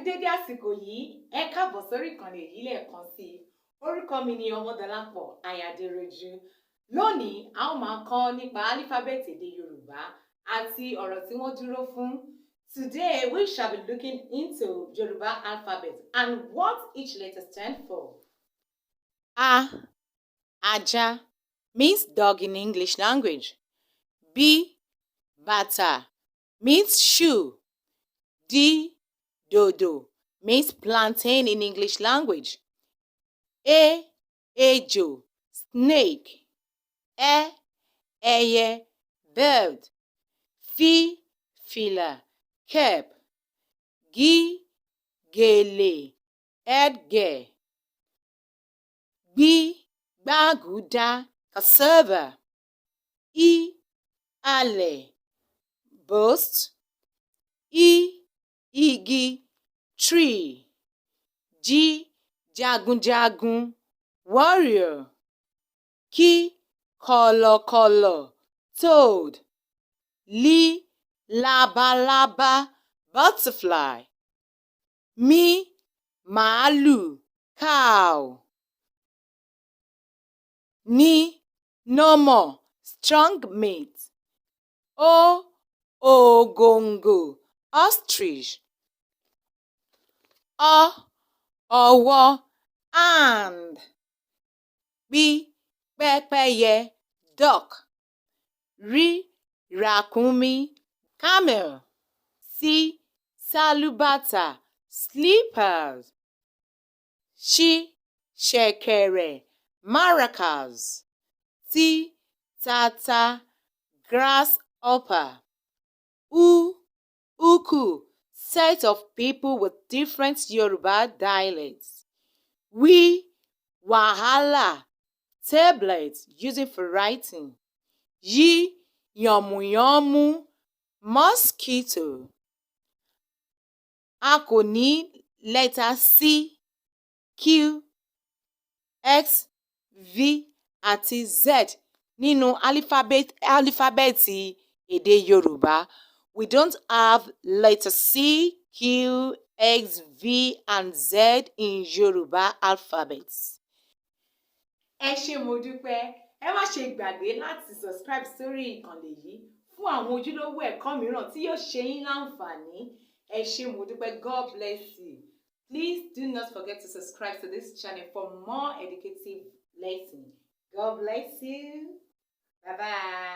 dédé àsìkò yìí, ẹ káàbọ̀ sórí ìkànnì yìí lẹ́ẹ̀kan sí i. Orúkọ mi ni Ọmọdọlápọ̀ Ayádéròjú. Lónìí, a ó máa kọ́ nípa álífábẹ́ẹ̀tì èdè Yorùbá àti ọ̀rọ̀ tí wọ́n dúró fún. Today, we shall be looking into Yoruba alphabet and what each letter stands for. A, Ajá, means dog in English language. B, Bàtà, means shoe. D, Dodo, means plantain in English language. Ejò, snake. Ẹyẹ, bird. Fìlà, cap. Gèlè, headgear. Gbàgúdá, cassava. Alẹ̀, bust. Igi, tree. Jagunjagun, warrior. Kọ̀lọ̀kọ̀lọ̀, toad. Labalábá, butterfly. Màálù, cow. Normal, strong meat. Ògòǹgò, ostrich. Ọwọ́, hand. Pẹ́pẹ́yẹ, duck. Ràkúnmí, camel. Sálúbàtà, slippers. Ṣẹ̀kẹ̀rẹ̀, maracas. Tata, grasshopper. Uku, set of people with different Yoruba dialects. Wàhálà, tablet using for writing. Yànmùyánmú, mosquito. A kò ní lẹ́tà C, Q, X, V àti Z nínú álífábẹ́ẹ̀tì èdè Yorùbá. We don't have letter C, Q, X, V and Z in Yoruba alphabets. Ẹ ṣé mo dúpẹ́. Ẹ má ṣe gbàgbé láti subscribe sórí ìkànnì yìí fún àwọn ojúlówó ẹ̀kọ́ mìíràn tí yóò ṣe yín láǹfààní. Ẹ ṣé mo dúpẹ́. God bless you. Please do not forget to subscribe to this channel for more educative lessons. God bless you. Bye-bye.